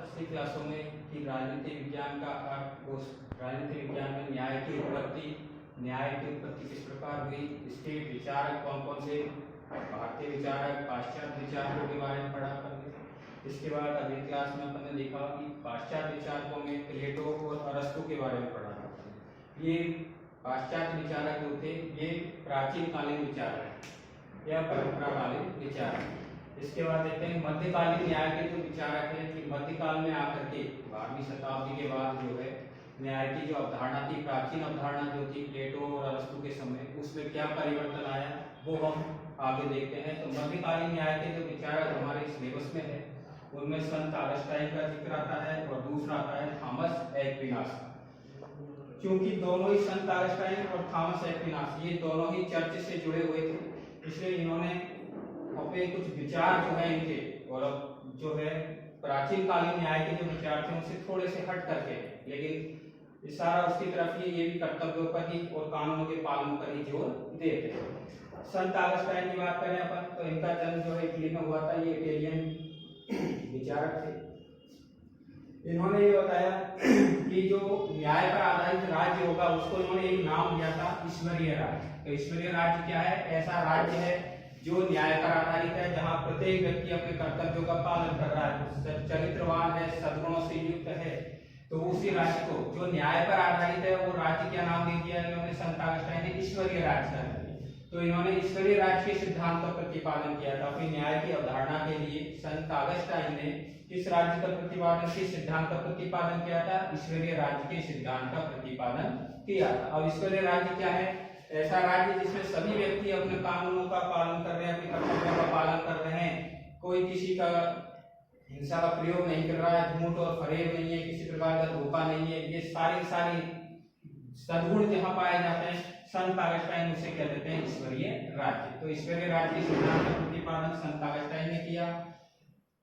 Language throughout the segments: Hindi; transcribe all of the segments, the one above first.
पिछली क्लासों में कि राजनीति विज्ञान का उस राजनीति विज्ञान में न्याय की उत्पत्ति किस प्रकार हुई, इसके विचारक कौन कौन से, भारतीय विचारक, पाश्चात्य विचारकों के बारे में पढ़ा अपन ने। इसके बाद अगली क्लास में अपन ने देखा कि पाश्चात्य विचारकों में प्लेटो और अरस्तु के बारे में पढ़ा था। ये पाश्चात्य विचारक जो थे ये प्राचीन कालीन विचारक या परंपराकालीन विचारक। इसके बाद देखते हैं मध्यकालीन न्याय के जो विचारक हैं कि मध्यकाल में आकर के 12वीं शताब्दी के बाद जो है न्याय की जो अवधारणा थी, प्राचीन अवधारणा जो थी प्लेटो और अरस्तु के समय, उसमें क्या परिवर्तन आया वो हम आगे देखते हैं। तो मध्यकालीन न्याय के जो विचारक हमारे सिलेबस में है उनमें संत ऑगस्टाइन का जिक्र आता है और दूसरा आता है थॉमस एक्विनास। क्योंकि दोनों ही संत ऑगस्टाइन और थॉमस एक्विनास ये दोनों ही चर्च से जुड़े हुए थे, इसलिए इन्होंने अपने कुछ विचार जो है इनके और जो है प्राचीन कालीन न्याय के जो विचार थे उनसे थोड़े से हट करके, लेकिन इशारा उसकी तरफ ये भी कर्तव्यों पर ही और कानूनों के पालन पर ही जोर देते हैं। संत ऑगस्टाइन की बात करें अपन तो इनका जन्म जो है इटली में हुआ था। ये इटालियन विचारक थे। इन्होंने ये बताया कि जो न्याय पर आधारित राज्य होगा उसको इन्होंने एक नाम दिया था ईश्वरीय राज्य। तो ईश्वरीय राज्य क्या है? ऐसा राज्य है जो न्याय पर आधारित है, जहां प्रत्येक व्यक्ति अपने कर्तव्यों का पालन कर रहा है, चरित्रवान है, सद्गुणों से युक्त है। तो उसी राज्य को जो न्याय पर आधारित है वो राज्य क्या नाम दे दिया इन्होंने संत ऑगस्टाइन ने? ईश्वरीय राज्य। तो इन्होंने ईश्वरीय राज्य के सिद्धांत का प्रतिपादन किया था। अपनी न्याय की अवधारणा के लिए संत ऑगस्टाइन ने किस राज्य का प्रतिपादन, किस सिद्धांत का प्रतिपादन किया था? ईश्वरीय राज्य के सिद्धांत का प्रतिपादन किया था। अब ईश्वरीय राज्य क्या है? ऐसा राज्य जिसमें सभी व्यक्ति अपने कानूनों का पालन कर रहे हैं, अपने कर्तव्यों का पालन कर रहे हैं, कोई किसी का हिंसा का प्रयोग नहीं कर रहा है, झूठ और फरेब नहीं है, किसी प्रकार का धोखा नहीं है। ये सारी सद्गुण जहां पाए जाते हैं संत ऑगस्टाइन उसे क्या कहते हैं? ईश्वरीय राज्य। तो ईश्वरीय राज्य के सिद्धांत का प्रतिपादन संत ऑगस्टाइन ने किया।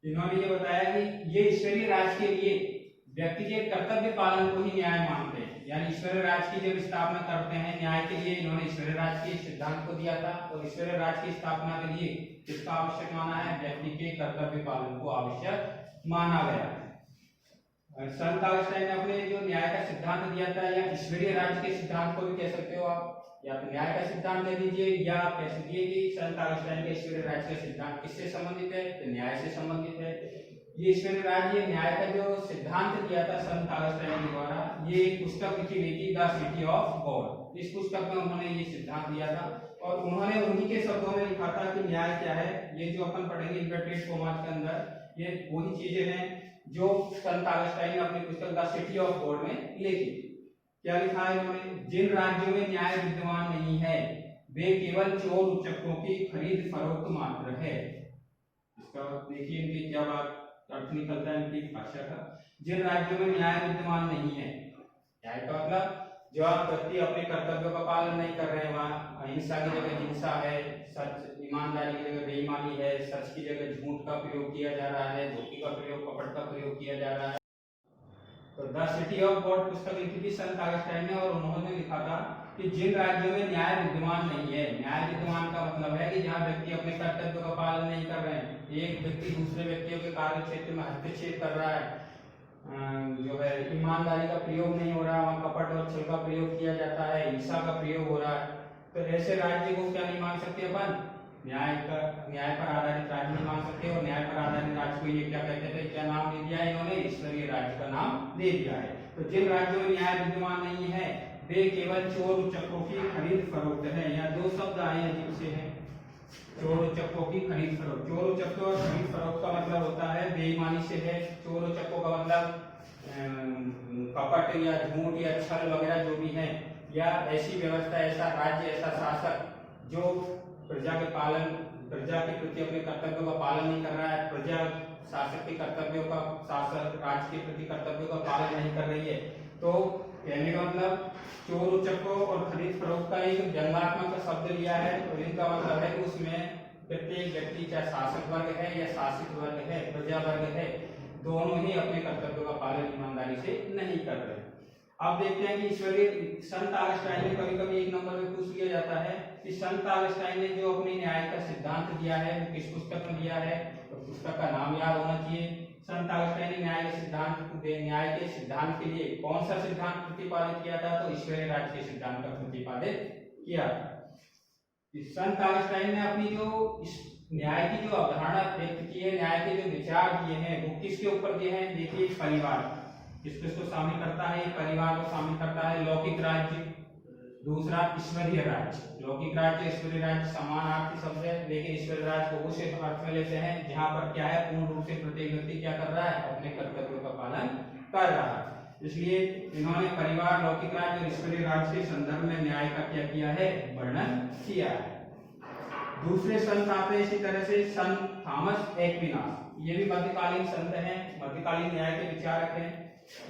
इन्होंने ये बताया कि ये ईश्वरीय राज्य के लिए व्यक्ति के कर्तव्य पालन को ही न्याय मानते हैं, यानी ईश्वरीय राज्य की जब स्थापना करते हैं न्याय के लिए, इन्होंने ईश्वरीय राज्य के सिद्धांत को दिया था। और ईश्वरीय राज्य की स्थापना के लिए किसका आवश्यक माना है? व्यक्ति के कर्तव्य पालन को आवश्यक माना गया है। संत ऑगस्टाइन ने अपने जो न्याय का सिद्धांत दिया था, या ईश्वरीय राज्य के सिद्धांत को भी कह सकते हो आप, या तो न्याय का सिद्धांत दे दीजिए, या कह सकते कि संत ऑगस्टाइन के ईश्वरीय राज्य का सिद्धांत किससे संबंधित है? तो न्याय से संबंधित है। ये ईश्वरीय राज्य न्याय का जो सिद्धांत दिया था संत ऑगस्टाइन के द्वारा, ये एक पुस्तक लिखी गई थी, द सिटी ऑफ गॉड। इस पुस्तक में उन्होंने ये सिद्धांत दिया था और उन्होंने उन्हीं के शब्दों में लिखा था कि न्याय क्या है। ये जो अपन पढ़ेंगे इन्वर्टेड कॉमास के अंदर, ये वही चीजें हैं जो संत ऑगस्टाइन ने अपनी पुस्तक द सिटी ऑफ गॉड में लिखी। क्या लिखा है इन्होंने? जिन राज्यों में न्याय विद्यमान नहीं है वे केवल चोर उच्चकों की खरीद फरोख्त मात्र है। इसका देखिए इनकी क्या बात अर्थ निकलता है इनकी भाषा का। जिन राज्यों में न्याय विद्यमान नहीं है, न्याय का मतलब जो आप व्यक्ति अपने कर्तव्यों का पालन नहीं कर रहे हैं, वहाँ अहिंसा की जगह हिंसा है, सच ईमानदारी की जगह बेईमानी है, सच की जगह झूठ का प्रयोग किया जा रहा है, धोखे का प्रयोग, कपट का प्रयोग किया जा रहा है। तो द सिटी ऑफ गॉड पुस्तक लिखी थी संत ऑगस्टाइन ने और उन्होंने लिखा था कि जिन राज्यों में न्याय विद्यमान नहीं है, न्याय विद्यमान का मतलब है कि जहाँ व्यक्ति अपने कर्तव्यों का पालन नहीं कर रहे हैं, एक व्यक्ति दूसरे व्यक्तियों के कार्य क्षेत्र में हस्तक्षेप कर रहा है, जो है ईमानदारी का प्रयोग नहीं हो रहा, वहाँ कपट और छल का प्रयोग किया जाता है, हिंसा का प्रयोग हो रहा है, तो ऐसे राज्य को क्या नहीं मान सकते अपन? न्याय पर आधारित राज्य नहीं मान सकते। और न्याय पर आधारित राज्य को ये क्या कहते थे? क्या नाम दे दिया है इन्होंने? ईश्वरीय राज्य का नाम दे दिया है। तो जिन राज्यों में न्याय विद्यमान नहीं है वे केवल चोर उच्चकों की खरीद फरोख्त है। यहाँ दो शब्द आए हैं जिनसे है चोर उच्चकों की खरीद फरोख्त। चोर उच्चकों और खरीद फरोख्त का मतलब होता है बेईमानी से है। चोर उच्चकों का मतलब कपट या झूठ या छल वगैरह जो भी है, या ऐसी व्यवस्था, ऐसा राज्य, ऐसा शासक जो प्रजा के प्रति अपने कर्तव्यों का पालन नहीं कर रहा है, प्रजा शासक के कर्तव्यों का, शासक राज्य के प्रति कर्तव्यों का पालन नहीं कर रही है। तो कहने का मतलब चोर उच्चकों और खरीद फरोख्त का एक व्यंग्यात्मक शब्द लिया है और इनका मतलब है कि उसमें प्रत्येक व्यक्ति, चाहे शासक वर्ग है या शासित वर्ग है, प्रजा वर्ग है, दोनों ही अपने कर्तव्यों का पालन ईमानदारी से नहीं कर रहे। अब देखते हैं कि ईश्वरीय संत ऑगस्टाइन ने कभी कभी एक नंबर में पूछ लिया जाता है कि संत ऑगस्टाइन ने जो अपने न्याय का सिद्धांत दिया है वो किस पुस्तक में दिया है? तो पुस्तक का नाम याद होना चाहिए। संत अगस्तीन ने न्याय के सिद्धांत के लिए कौन सा सिद्धांत प्रतिपादित किया था? तो ईश्वरीय राज्य के सिद्धांत का प्रतिपादित किया। संत अगस्तीन ने अपनी जो न्याय की जो अवधारणा व्यक्त की है, न्याय के जो विचार दिए हैं, वो किसके ऊपर दिए हैं? देखिए, परिवार किसको शामिल करता है? परिवार को शामिल करता है। लौकिक राज्य, दूसरा ईश्वरीय राज्य। लौकिक राज्य, ईश्वरीय राज्य समानार्थी शब्द है, लेकिन ईश्वरीय राज्य को उस अर्थ में लेते हैं जहां पर क्या है, पूर्ण रूप से प्रत्येक व्यक्ति क्या कर रहा है? अपने कर्तव्यों का पालन कर रहा है। इसलिए इन्होंने परिवार, लौकिक राज्य और ईश्वरीय राज्य के संदर्भ में न्याय का क्या किया है? वर्णन किया है। दूसरे संत आते हैं इसी तरह से संत थॉमस एक्विनास। ये भी मध्यकालीन संत हैं, मध्यकालीन न्याय के विचारक हैं।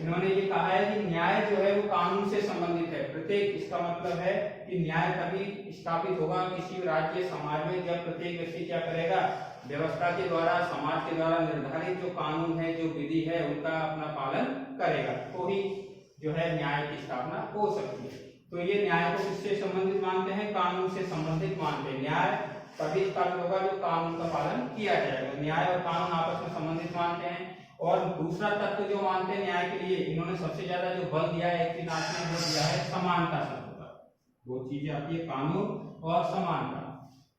इन्होंने ये कहा है कि न्याय जो है वो कानून से संबंधित है। प्रत्येक, इसका मतलब है कि न्याय तभी स्थापित होगा किसी राज्य समाज में जब प्रत्येक व्यक्ति क्या करेगा? व्यवस्था के द्वारा, समाज के द्वारा निर्धारित जो कानून है, जो विधि है, उनका अपना पालन करेगा, तो ही जो है न्याय की स्थापना हो सकती है। तो ये न्याय को किससे संबंधित मानते हैं? कानून से संबंधित मानते हैं। न्याय तभी स्थापित होगा जो कानून का पालन किया जाएगा। न्याय और कानून आपस में संबंधित मानते हैं। और दूसरा तत्व जो मानते हैं न्याय के लिए, इन्होंने सबसे ज्यादा जो बल दिया है एक्विनास ने, वो दिया है समानता शब्द पर। दो चीजें आती है, कानून और समानता।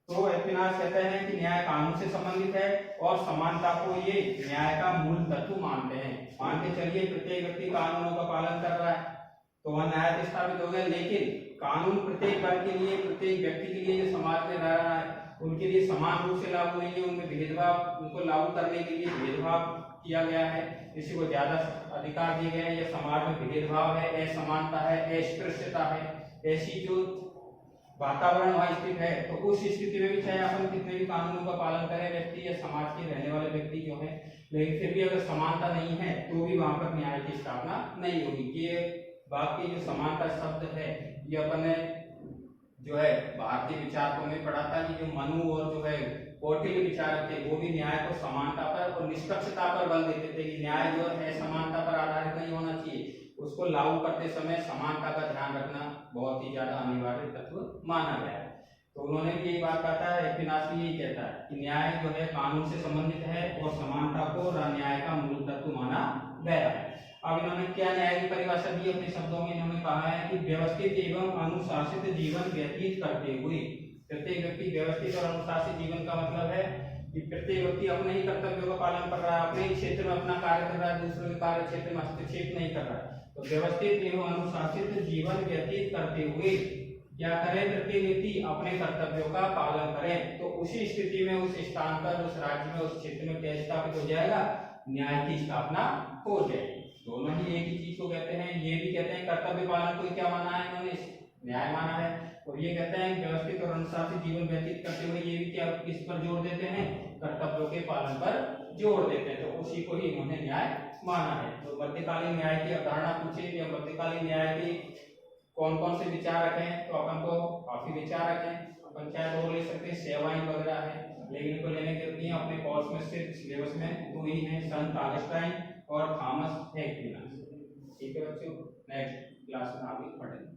तो एक्विनास कहते हैं कि न्याय कानून से संबंधित है और समानता को ये न्याय का मूल तत्व मानते हैं। मान के चलिए प्रत्येक व्यक्ति कानूनों का पालन कर रहा है तो वह न्याय स्थापित हो गया, लेकिन कानून प्रत्येक वर्ग के लिए, प्रत्येक व्यक्ति के लिए जो समाज में रह रहा है उनके लिए समान रूप से लागू नहीं है। उनमें भेदभाव, उनको लागू करने के लिए भेदभाव किया गया है, किसी को ज्यादा अधिकार दिए गए हैं, या समाज में भेदभाव है, असमानता है, अस्पृश्यता है, ऐसी जो वातावरण वहां स्थित है, तो उस स्थिति में भी चाहे अपन कितने भी कानूनों का पालन करें व्यक्ति या समाज के रहने वाले व्यक्ति जो है, लेकिन फिर भी अगर समानता नहीं है तो भी वहां पर न्याय की स्थापना नहीं होगी। ये बाकी जो समानता शब्द है ये अपने जो है भारतीय विचारकों में पढ़ा था कि जो मनु और जो है कौटिल्य विचारक थे, वो भी न्याय को समानता पर और निष्पक्षता पर बल देते थे कि न्याय जो है समानता पर आधारित नहीं होना चाहिए, उसको लागू करते समय समानता का ध्यान रखना बहुत ही ज्यादा अनिवार्य तत्व माना गया है। तो उन्होंने भी यही बात कहा था, एक्विनास भी यही कहता है कि न्याय जो है कानून से संबंधित है और समानता को न्याय का मूल तत्व माना गया है। अब इन्होंने क्या न्याय की परिभाषा दी अपने शब्दों में? इन्होंने कहा है कि व्यवस्थित एवं अनुशासित जीवन व्यतीत करते हुए, प्रत्येक व्यक्ति व्यवस्थित और अनुशासित जीवन का मतलब है कि प्रत्येक व्यक्ति अपने ही कर्तव्यों का पालन कर रहा है, अपने ही क्षेत्र में अपना कार्य कर रहा है, दूसरों के कार्य क्षेत्र में हस्तक्षेप नहीं कर रहा है। तो व्यवस्थित एवं अनुशासित जीवन व्यतीत करते हुए क्या करें? प्रत्येक व्यक्ति अपने कर्तव्यों का पालन करें, तो उसी स्थिति में, उस स्थान पर, उस राज्य में, उस क्षेत्र में क्या स्थापित हो जाएगा? न्याय की स्थापना हो जाएगी। दोनों ही एक ही चीज को कहते हैं। ये भी कहते हैं कर्तव्य पालन को क्या माना है इन्होंने? न्याय माना है। और ये कहते हैं व्यवस्थित और अनुशासित जीवन व्यतीत करते हुए, ये भी क्या किस पर जोर देते हैं? कर्तव्यों के पालन पर जोर देते हैं। तो उसी को ही इन्होंने न्याय माना है। तो मध्यकालीन न्याय की अवधारणा पूछे या मध्यकालीन न्याय की कौन कौन से विचारक हैं, तो अपन को काफी विचारक हैं, अपन चाहे तो ले सकते हैं, सेवाइन वगैरह है, लेकिन इनको लेने के लिए अपने कोर्स में सिर्फ सिलेबस में दो ही हैं, संत अगस्टाइन और थॉमस एक्विनास। ठीक है बच्चों, नेक्स्ट क्लास में आगे पढ़ेंगे।